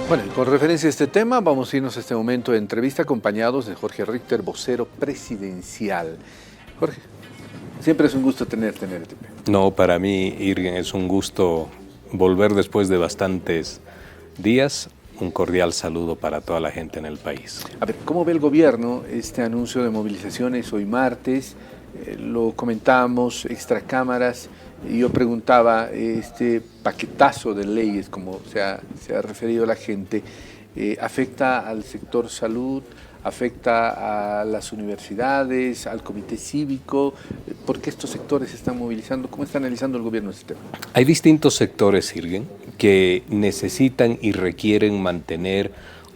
Bueno, y con referencia a este tema, vamos a irnos a este momento de entrevista acompañados de Jorge Richter, vocero presidencial. Jorge, siempre es un gusto tenerte en RTP. No, para mí, Irgen, es un gusto volver después de bastantes días. Un cordial saludo para toda la gente en el país. A ver, ¿cómo ve el gobierno este anuncio de movilizaciones hoy martes? Lo comentamos, extracámaras, y yo preguntaba, este paquetazo de leyes, como se ha referido la gente, ¿afecta al sector salud? ¿Afecta a las universidades, al comité cívico? ¿Por qué estos sectores se están movilizando? ¿Cómo está analizando el gobierno este tema? Hay distintos sectores, Irgen, que necesitan y requieren mantener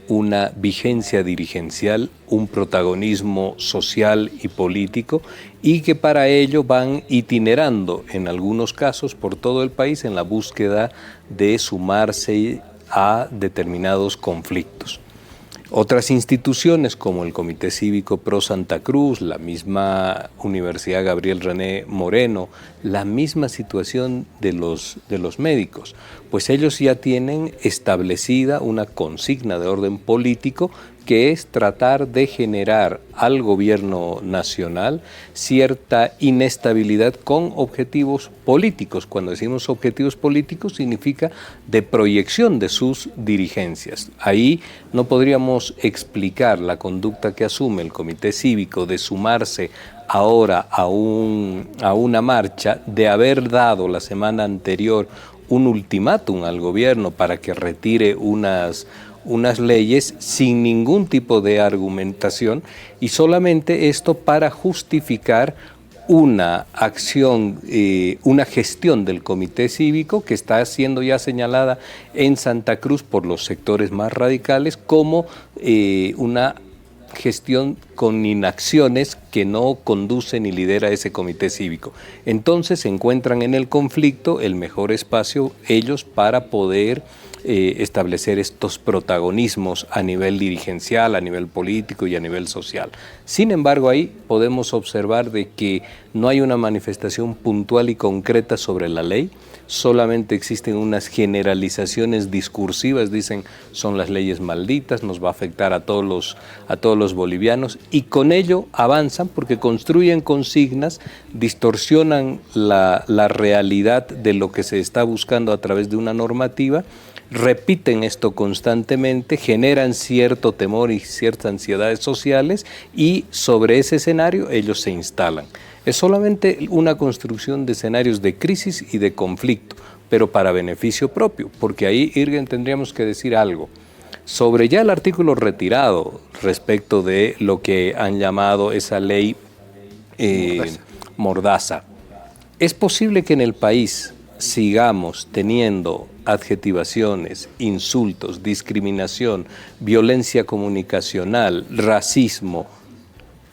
una vigencia dirigencial, un protagonismo social y político, y que para ello van itinerando en algunos casos por todo el país en la búsqueda de sumarse a determinados conflictos. Otras instituciones como el Comité Cívico Pro Santa Cruz, la misma Universidad Gabriel René Moreno, la misma situación de los médicos, pues ellos ya tienen establecida una consigna de orden político que es tratar de generar al gobierno nacional cierta inestabilidad con objetivos políticos. Cuando decimos objetivos políticos significa de proyección de sus dirigencias. Ahí no podríamos explicar la conducta que asume el Comité Cívico de sumarse ahora a una marcha, de haber dado la semana anterior un ultimátum al gobierno para que retire unas leyes sin ningún tipo de argumentación, y solamente esto para justificar una acción, una gestión del Comité Cívico que está siendo ya señalada en Santa Cruz por los sectores más radicales como una gestión con inacciones que no conduce ni lidera ese comité cívico. Entonces se encuentran en el conflicto el mejor espacio ellos para poder establecer estos protagonismos a nivel dirigencial, a nivel político y a nivel social. Sin embargo, ahí podemos observar de que no hay una manifestación puntual y concreta sobre la ley, solamente existen unas generalizaciones discursivas, dicen son las leyes malditas, nos va a afectar a todos los bolivianos, y con ello avanzan porque construyen consignas, distorsionan la realidad de lo que se está buscando a través de una normativa, repiten esto constantemente, generan cierto temor y ciertas ansiedades sociales, y sobre ese escenario ellos se instalan. Es solamente una construcción de escenarios de crisis y de conflicto, pero para beneficio propio, porque ahí, Irgen, tendríamos que decir algo sobre ya el artículo retirado respecto de lo que han llamado esa ley Mordaza. Es posible que en el país sigamos teniendo adjetivaciones, insultos, discriminación, violencia comunicacional, racismo,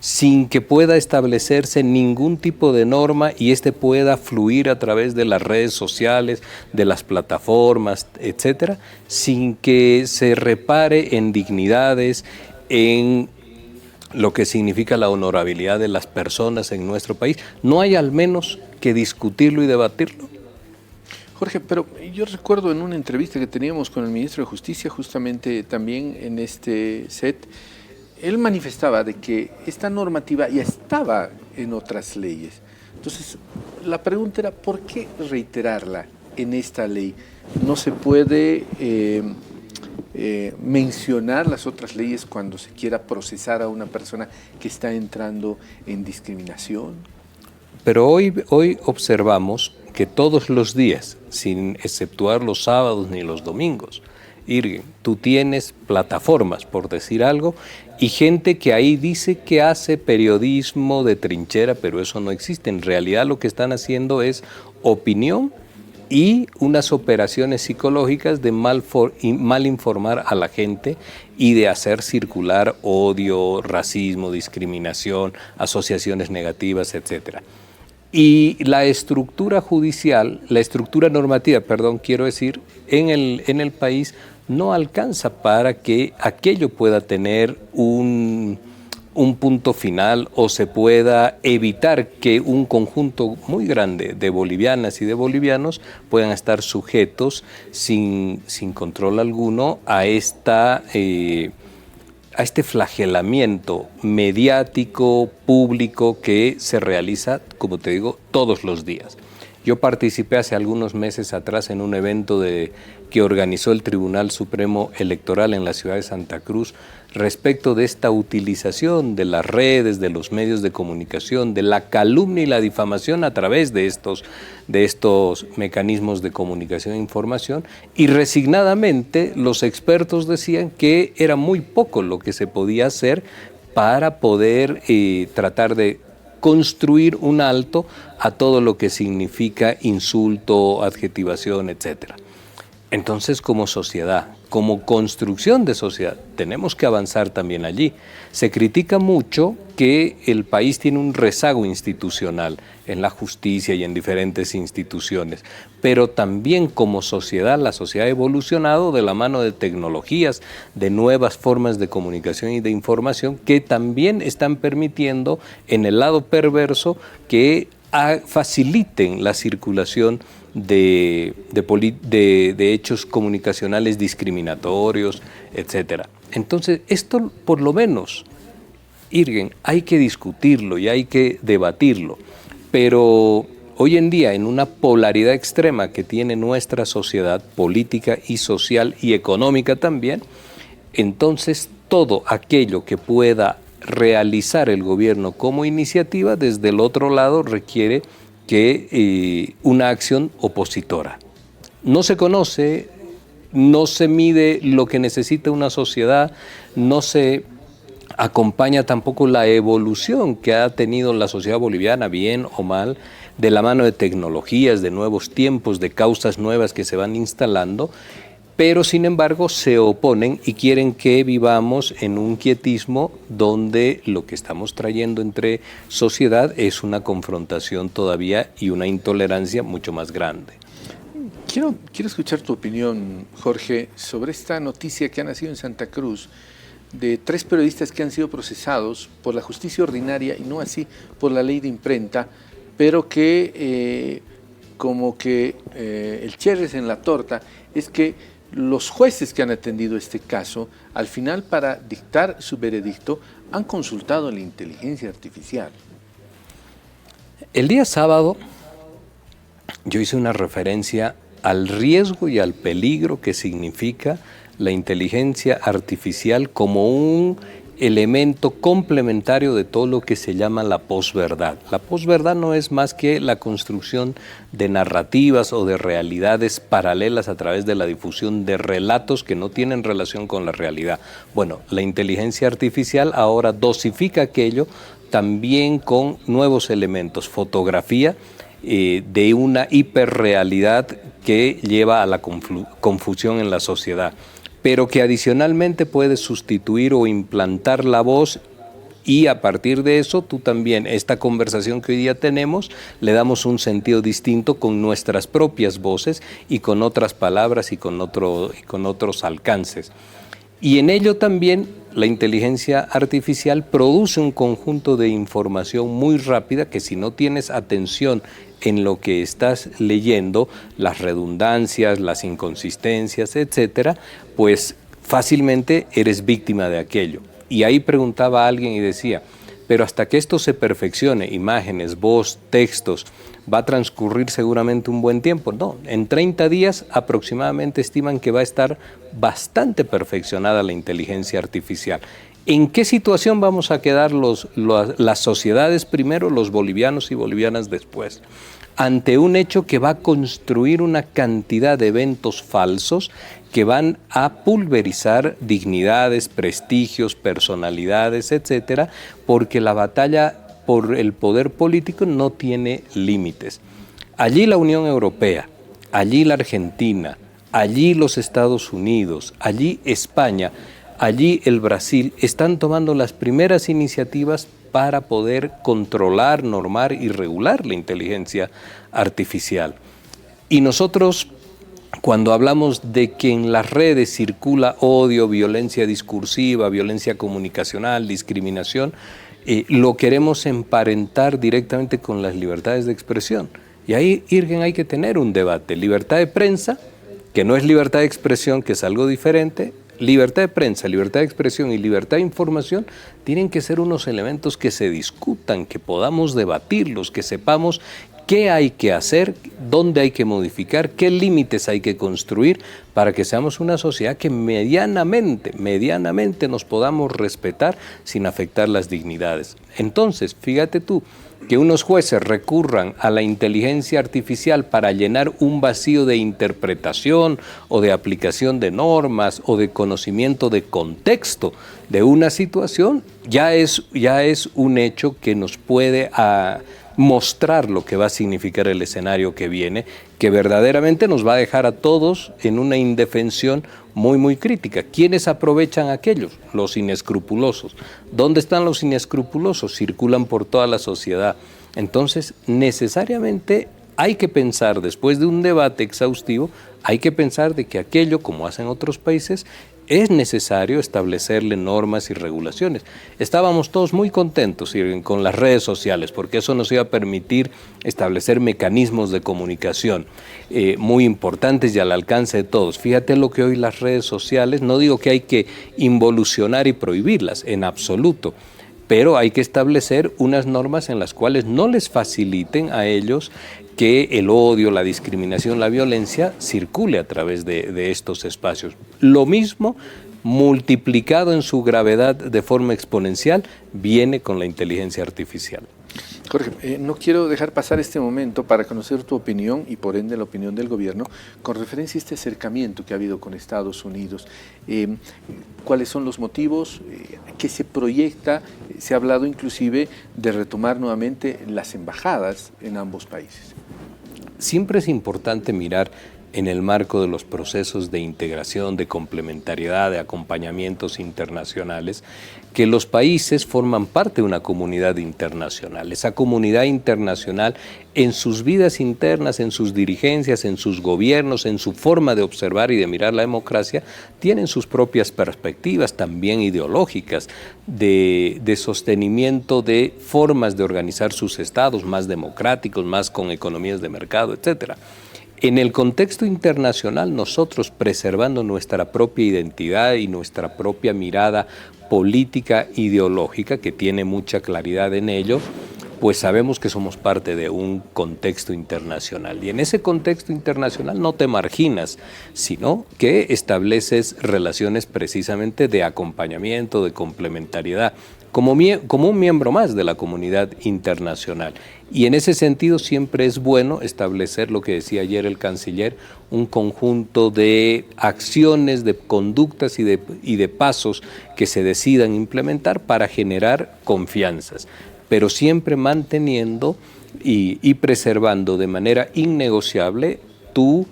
sin que pueda establecerse ningún tipo de norma y pueda fluir a través de las redes sociales, de las plataformas, etcétera, sin que se repare en dignidades, en lo que significa la honorabilidad de las personas en nuestro país. No hay al menos que discutirlo y debatirlo. Jorge, pero yo recuerdo en una entrevista que teníamos con el ministro de Justicia, justamente también en este set, él manifestaba de que esta normativa ya estaba en otras leyes. Entonces, la pregunta era, ¿por qué reiterarla en esta ley? ¿No se puede mencionar las otras leyes cuando se quiera procesar a una persona que está entrando en discriminación? Pero hoy observamos que todos los días, sin exceptuar los sábados ni los domingos, Irgen, tú tienes plataformas, por decir algo, y gente que ahí dice que hace periodismo de trinchera, pero eso no existe. En realidad lo que están haciendo es opinión y unas operaciones psicológicas de mal informar a la gente y de hacer circular odio, racismo, discriminación, asociaciones negativas, etcétera. Y la estructura judicial, la estructura normativa, quiero decir, en el país no alcanza para que aquello pueda tener un un punto final o se pueda evitar que un conjunto muy grande de bolivianas y de bolivianos puedan estar sujetos sin control alguno a este flagelamiento mediático, público que se realiza, como te digo, todos los días. Yo participé hace algunos meses atrás en un evento que organizó el Tribunal Supremo Electoral en la ciudad de Santa Cruz respecto de esta utilización de las redes, de los medios de comunicación, de la calumnia y la difamación a través de estos mecanismos de comunicación e información, y resignadamente los expertos decían que era muy poco lo que se podía hacer para poder tratar de construir un alto a todo lo que significa insulto, adjetivación, etcétera. Entonces, como sociedad, como construcción de sociedad, tenemos que avanzar también allí. Se critica mucho que el país tiene un rezago institucional en la justicia y en diferentes instituciones, pero también como sociedad, la sociedad ha evolucionado de la mano de tecnologías, de nuevas formas de comunicación y de información que también están permitiendo, en el lado perverso, que faciliten la circulación de hechos comunicacionales discriminatorios, etcétera. Entonces, esto por lo menos, Irgen, hay que discutirlo y hay que debatirlo, pero hoy en día, en una polaridad extrema que tiene nuestra sociedad política y social y económica también, entonces todo aquello que pueda realizar el gobierno como iniciativa, desde el otro lado requiere que una acción opositora. No se conoce, no se mide lo que necesita una sociedad, no se acompaña tampoco la evolución que ha tenido la sociedad boliviana, bien o mal, de la mano de tecnologías, de nuevos tiempos, de causas nuevas que se van instalando, pero sin embargo se oponen y quieren que vivamos en un quietismo donde lo que estamos trayendo entre sociedad es una confrontación todavía y una intolerancia mucho más grande. Quiero escuchar tu opinión, Jorge, sobre esta noticia que ha nacido en Santa Cruz de 3 periodistas que han sido procesados por la justicia ordinaria y no así por la ley de imprenta, pero que el cherry en la torta es que los jueces que han atendido este caso, al final para dictar su veredicto, han consultado la inteligencia artificial. El día sábado yo hice una referencia al riesgo y al peligro que significa la inteligencia artificial como un elemento complementario de todo lo que se llama la posverdad. La posverdad no es más que la construcción de narrativas o de realidades paralelas a través de la difusión de relatos que no tienen relación con la realidad. Bueno, la inteligencia artificial ahora dosifica aquello también con nuevos elementos, fotografía de una hiperrealidad que lleva a la confusión en la sociedad, pero que adicionalmente puedes sustituir o implantar la voz, y a partir de eso tú también, esta conversación que hoy día tenemos, le damos un sentido distinto con nuestras propias voces y con otras palabras y con otros alcances. Y en ello también la inteligencia artificial produce un conjunto de información muy rápida que, si no tienes atención en lo que estás leyendo, las redundancias, las inconsistencias, etcétera, pues fácilmente eres víctima de aquello. Y ahí preguntaba a alguien y decía, pero hasta que esto se perfeccione, imágenes, voz, textos, va a transcurrir seguramente un buen tiempo. No, en 30 días aproximadamente estiman que va a estar bastante perfeccionada la inteligencia artificial. ¿En qué situación vamos a quedar las sociedades primero, los bolivianos y bolivianas después? Ante un hecho que va a construir una cantidad de eventos falsos que van a pulverizar dignidades, prestigios, personalidades, etcétera, porque la batalla por el poder político no tiene límites. Allí la Unión Europea, allí la Argentina, allí los Estados Unidos, allí España, allí el Brasil están tomando las primeras iniciativas para poder controlar, normar y regular la inteligencia artificial. Y nosotros cuando hablamos de que en las redes circula odio, violencia discursiva, violencia comunicacional, discriminación, lo queremos emparentar directamente con las libertades de expresión. Y ahí, Irgen, hay que tener un debate. Libertad de prensa, que no es libertad de expresión, que es algo diferente. Libertad de prensa, libertad de expresión y libertad de información tienen que ser unos elementos que se discutan, que podamos debatirlos, que sepamos qué hay que hacer, dónde hay que modificar, qué límites hay que construir para que seamos una sociedad que medianamente nos podamos respetar sin afectar las dignidades. Entonces, fíjate tú, que unos jueces recurran a la inteligencia artificial para llenar un vacío de interpretación o de aplicación de normas o de conocimiento de contexto de una situación, ya es un hecho que nos puede mostrar lo que va a significar el escenario que viene, que verdaderamente nos va a dejar a todos en una indefensión muy crítica. ¿Quiénes aprovechan aquellos? Los inescrupulosos. ¿Dónde están los inescrupulosos? Circulan por toda la sociedad. Entonces, necesariamente hay que pensar, después de un debate exhaustivo, hay que pensar de que aquello, como hacen otros países, es necesario establecerle normas y regulaciones. Estábamos todos muy contentos con las redes sociales porque eso nos iba a permitir establecer mecanismos de comunicación muy importantes y al alcance de todos. Fíjate lo que hoy las redes sociales, no digo que hay que involucionar y prohibirlas, en absoluto, pero hay que establecer unas normas en las cuales no les faciliten a ellos que el odio, la discriminación, la violencia circule a través de estos espacios. Lo mismo, multiplicado en su gravedad de forma exponencial, viene con la inteligencia artificial. Jorge, no quiero dejar pasar este momento para conocer tu opinión y por ende la opinión del gobierno con referencia a este acercamiento que ha habido con Estados Unidos. ¿Cuáles son los motivos? ¿Qué se proyecta? Se ha hablado inclusive de retomar nuevamente las embajadas en ambos países. Siempre es importante mirar en el marco de los procesos de integración, de complementariedad, de acompañamientos internacionales, que los países forman parte de una comunidad internacional. Esa comunidad internacional en sus vidas internas, en sus dirigencias, en sus gobiernos, en su forma de observar y de mirar la democracia, tienen sus propias perspectivas también ideológicas de sostenimiento de formas de organizar sus estados más democráticos, más con economías de mercado, etcétera. En el contexto internacional, nosotros preservando nuestra propia identidad y nuestra propia mirada política ideológica, que tiene mucha claridad en ello, pues sabemos que somos parte de un contexto internacional. Y en ese contexto internacional no te marginas, sino que estableces relaciones precisamente de acompañamiento, de complementariedad, como un miembro más de la comunidad internacional. Y en ese sentido siempre es bueno establecer lo que decía ayer el canciller, un conjunto de acciones, de conductas y de pasos que se decidan implementar para generar confianzas, pero siempre manteniendo y preservando de manera innegociable tu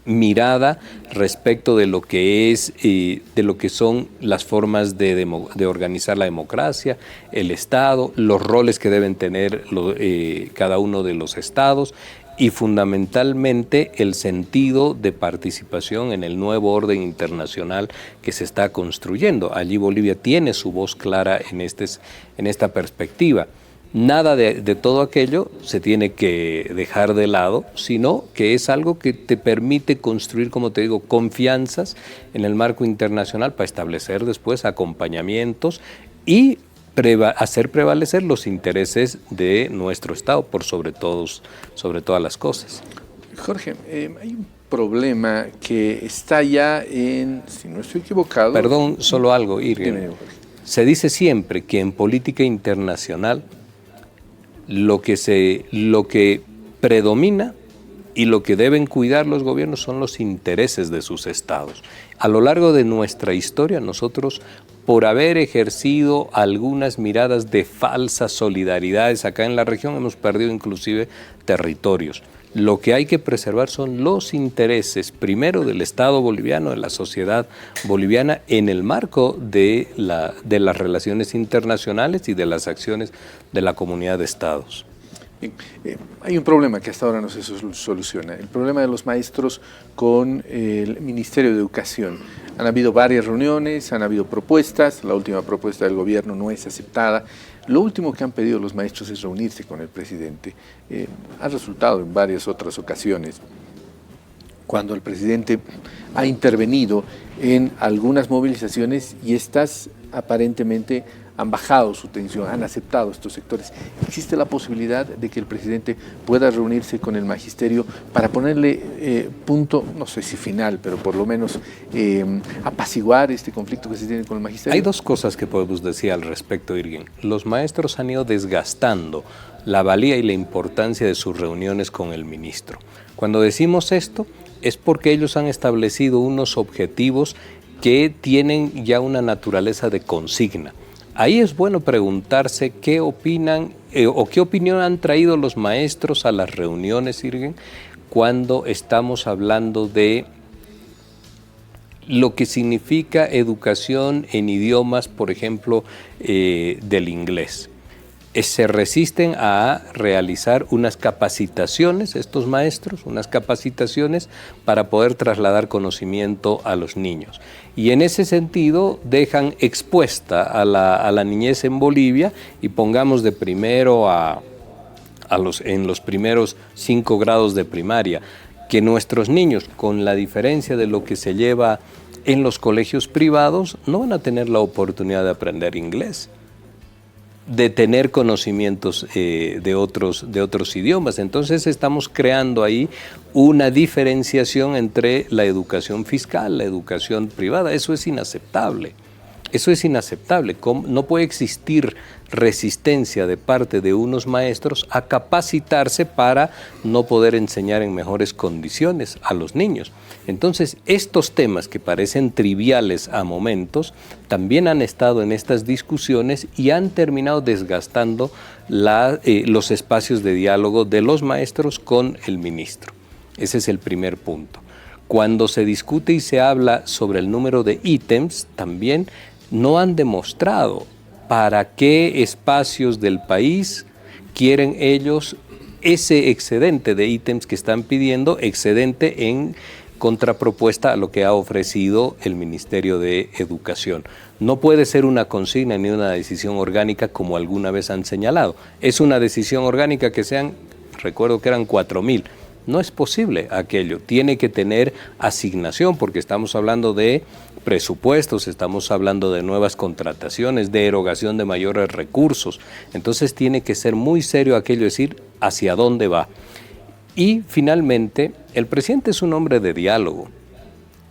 mirada respecto de lo que es de lo que son las formas de organizar la democracia, el Estado, los roles que deben tener cada uno de los estados y fundamentalmente el sentido de participación en el nuevo orden internacional que se está construyendo. Allí Bolivia tiene su voz clara en esta perspectiva. Nada de todo aquello se tiene que dejar de lado, sino que es algo que te permite construir, como te digo, confianzas en el marco internacional para establecer después acompañamientos y hacer prevalecer los intereses de nuestro Estado sobre todas las cosas. Jorge, hay un problema que está ya si no estoy equivocado... Perdón, solo algo, Irgen. Se dice siempre que en política internacional lo que predomina y lo que deben cuidar los gobiernos son los intereses de sus estados. A lo largo de nuestra historia, nosotros, por haber ejercido algunas miradas de falsas solidaridades acá en la región, hemos perdido inclusive territorios. Lo que hay que preservar son los intereses, primero del Estado boliviano, de la sociedad boliviana, en el marco de las relaciones internacionales y de las acciones de la comunidad de estados. Bien, hay un problema que hasta ahora no se soluciona, el problema de los maestros con el Ministerio de Educación. Han habido varias reuniones, han habido propuestas, la última propuesta del gobierno no es aceptada. Lo último que han pedido los maestros es reunirse con el presidente. Ha resultado en varias otras ocasiones, cuando el presidente ha intervenido en algunas movilizaciones y estas aparentemente han bajado su tensión, han aceptado estos sectores. ¿Existe la posibilidad de que el presidente pueda reunirse con el magisterio para ponerle punto, no sé si final, pero por lo menos apaciguar este conflicto que se tiene con el magisterio? Hay dos cosas que podemos decir al respecto, Irgen. Los maestros han ido desgastando la valía y la importancia de sus reuniones con el ministro. Cuando decimos esto, es porque ellos han establecido unos objetivos que tienen ya una naturaleza de consigna. Ahí es bueno preguntarse qué opinan o qué opinión han traído los maestros a las reuniones, Irgen, cuando estamos hablando de lo que significa educación en idiomas, por ejemplo, del inglés. Se resisten a realizar unas capacitaciones, estos maestros, unas capacitaciones para poder trasladar conocimiento a los niños. Y en ese sentido dejan expuesta a la niñez en Bolivia y pongamos de primero en los primeros 5 grados de primaria, que nuestros niños, con la diferencia de lo que se lleva en los colegios privados, no van a tener la oportunidad de aprender inglés, de tener conocimientos de otros idiomas. Entonces estamos creando ahí una diferenciación entre la educación fiscal, la educación privada. Eso es inaceptable. Eso es inaceptable. No puede existir resistencia de parte de unos maestros a capacitarse para no poder enseñar en mejores condiciones a los niños. Entonces, estos temas que parecen triviales a momentos, también han estado en estas discusiones y han terminado desgastando los espacios de diálogo de los maestros con el ministro. Ese es el primer punto. Cuando se discute y se habla sobre el número de ítems, también no han demostrado para qué espacios del país quieren ellos ese excedente de ítems que están pidiendo, excedente en contrapropuesta a lo que ha ofrecido el Ministerio de Educación. No puede ser una consigna ni una decisión orgánica como alguna vez han señalado. Es una decisión orgánica que recuerdo que eran 4.000. No es posible aquello, tiene que tener asignación porque estamos hablando de presupuestos, estamos hablando de nuevas contrataciones, de erogación de mayores recursos. Entonces tiene que ser muy serio aquello, decir hacia dónde va. Y finalmente, el presidente es un hombre de diálogo.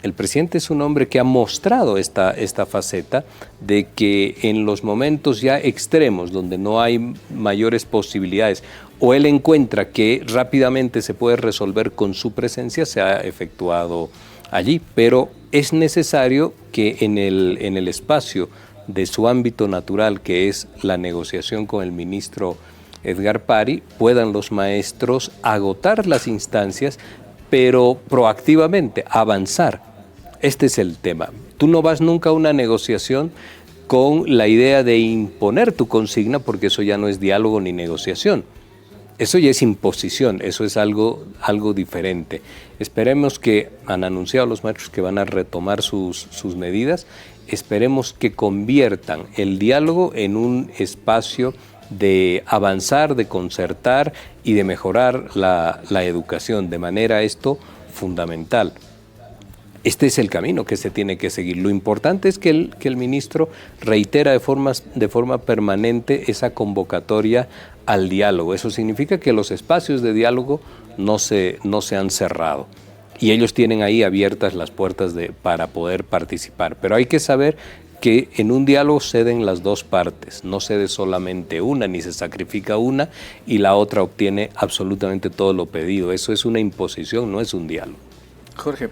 El presidente es un hombre que ha mostrado esta faceta de que en los momentos ya extremos, donde no hay mayores posibilidades, o él encuentra que rápidamente se puede resolver con su presencia, se ha efectuado allí. Pero es necesario que en el espacio de su ámbito natural, que es la negociación con el ministro Edgar Pari, puedan los maestros agotar las instancias, pero proactivamente avanzar. Este es el tema. Tú no vas nunca a una negociación con la idea de imponer tu consigna, porque eso ya no es diálogo ni negociación. Eso ya es imposición, eso es algo diferente. Esperemos que, han anunciado los maestros que van a retomar sus medidas, esperemos que conviertan el diálogo en un espacio de avanzar, de concertar y de mejorar la educación, de manera esto fundamental. Este es el camino que se tiene que seguir. Lo importante es que el ministro reitera de forma permanente esa convocatoria al diálogo. Eso significa que los espacios de diálogo no se han cerrado y ellos tienen ahí abiertas las puertas para poder participar. Pero hay que saber que en un diálogo ceden las dos partes, no cede solamente una, ni se sacrifica una y la otra obtiene absolutamente todo lo pedido. Eso es una imposición, no es un diálogo. Jorge,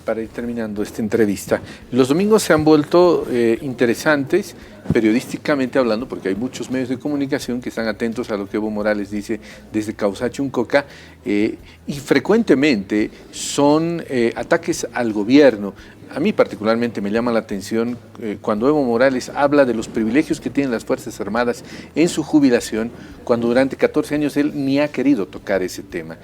para ir terminando esta entrevista, los domingos se han vuelto interesantes periodísticamente hablando, porque hay muchos medios de comunicación que están atentos a lo que Evo Morales dice desde Causachi-Uncoca, y frecuentemente son ataques al gobierno. A mí particularmente me llama la atención cuando Evo Morales habla de los privilegios que tienen las Fuerzas Armadas en su jubilación, cuando durante 14 años él ni ha querido tocar ese tema.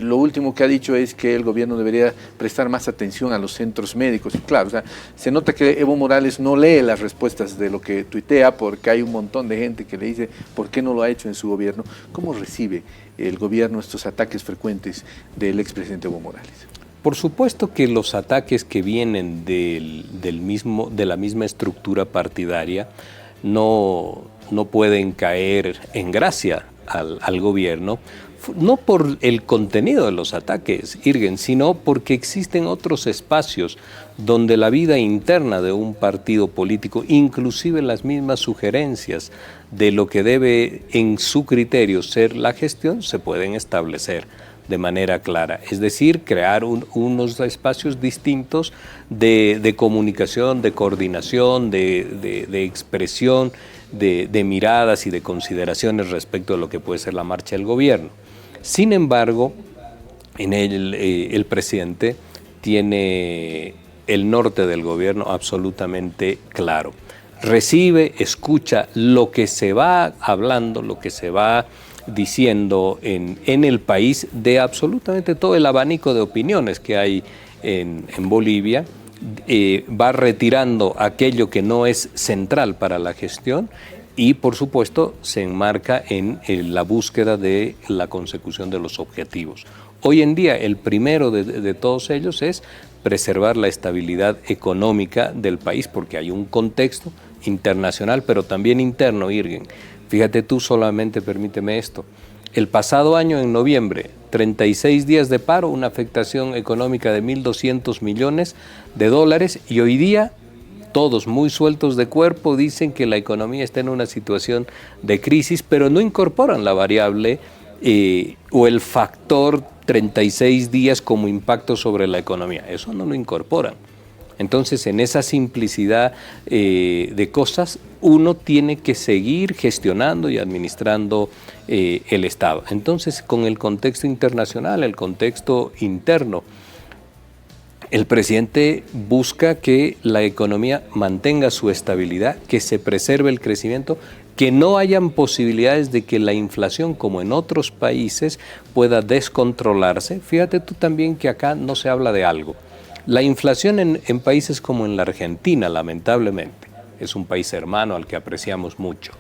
Lo último que ha dicho es que el gobierno debería prestar más atención a los centros médicos. Y claro, o sea, se nota que Evo Morales no lee las respuestas de lo que tuitea, porque hay un montón de gente que le dice por qué no lo ha hecho en su gobierno. ¿Cómo recibe el gobierno estos ataques frecuentes del expresidente Evo Morales? Por supuesto que los ataques que vienen de la misma estructura partidaria no pueden caer en gracia al gobierno, no por el contenido de los ataques, Irgen, sino porque existen otros espacios donde la vida interna de un partido político, inclusive las mismas sugerencias de lo que debe en su criterio ser la gestión, se pueden establecer de manera clara, es decir, crear unos espacios distintos de comunicación, de coordinación, de expresión, de miradas y de consideraciones respecto de lo que puede ser la marcha del gobierno. Sin embargo, el presidente tiene el norte del gobierno absolutamente claro. Recibe, escucha lo que se va hablando, lo que se va diciendo en el país de absolutamente todo el abanico de opiniones que hay en Bolivia, va retirando aquello que no es central para la gestión y por supuesto se enmarca en la búsqueda de la consecución de los objetivos. Hoy en día el primero de todos ellos es preservar la estabilidad económica del país porque hay un contexto internacional pero también interno, Irgen. Fíjate tú, solamente permíteme esto. El pasado año, en noviembre, 36 días de paro, una afectación económica de 1.200 millones de dólares y hoy día todos muy sueltos de cuerpo dicen que la economía está en una situación de crisis, pero no incorporan la variable o el factor 36 días como impacto sobre la economía. Eso no lo incorporan. Entonces, en esa simplicidad de cosas, uno tiene que seguir gestionando y administrando el Estado. Entonces, con el contexto internacional, el contexto interno, el presidente busca que la economía mantenga su estabilidad, que se preserve el crecimiento, que no hayan posibilidades de que la inflación, como en otros países, pueda descontrolarse. Fíjate tú también que acá no se habla de algo. La inflación en países como en la Argentina, lamentablemente, es un país hermano al que apreciamos mucho,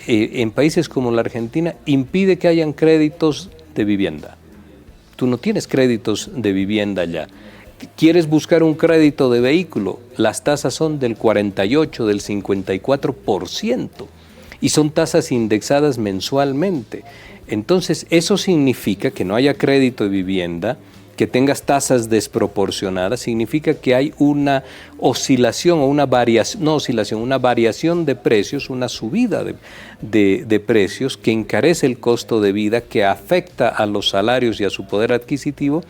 en países como la Argentina impide que hayan créditos de vivienda. Tú no tienes créditos de vivienda ya. Quieres buscar un crédito de vehículo, las tasas son del 48, del 54% y son tasas indexadas mensualmente. Entonces, eso significa que no haya crédito de vivienda, que tengas tasas desproporcionadas, significa que hay una oscilación o una variación, no oscilación, una variación de precios, una subida de precios que encarece el costo de vida, que afecta a los salarios y a su poder adquisitivo,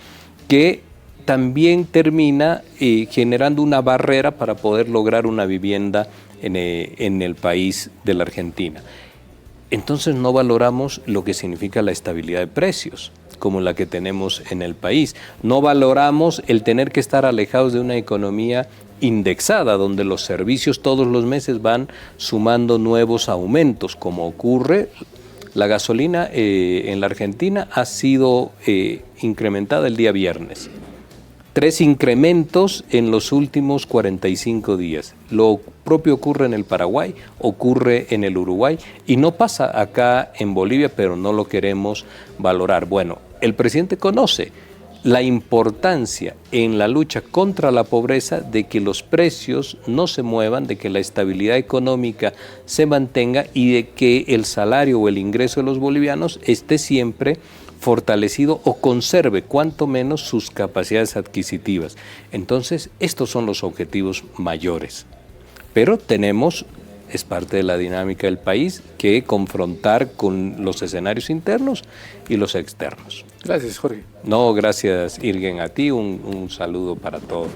que también termina generando una barrera para poder lograr una vivienda en el país de la Argentina. Entonces no valoramos lo que significa la estabilidad de precios, como la que tenemos en el país. No valoramos el tener que estar alejados de una economía indexada, donde los servicios todos los meses van sumando nuevos aumentos, como ocurre. La gasolina en la Argentina ha sido incrementada el día viernes. 3 incrementos en los últimos 45 días. Lo propio ocurre en el Paraguay, ocurre en el Uruguay y no pasa acá en Bolivia, pero no lo queremos valorar. Bueno, el presidente conoce la importancia en la lucha contra la pobreza de que los precios no se muevan, de que la estabilidad económica se mantenga y de que el salario o el ingreso de los bolivianos esté siempre fortalecido o conserve cuanto menos sus capacidades adquisitivas. Entonces, estos son los objetivos mayores. Pero tenemos, es parte de la dinámica del país, que confrontar con los escenarios internos y los externos. Gracias, Jorge. No, gracias, Irgen, a ti. Un saludo para todos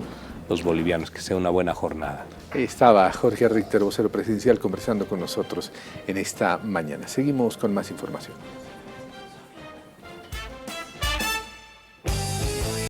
los bolivianos. Que sea una buena jornada. Estaba Jorge Richter, vocero presidencial, conversando con nosotros en esta mañana. Seguimos con más información.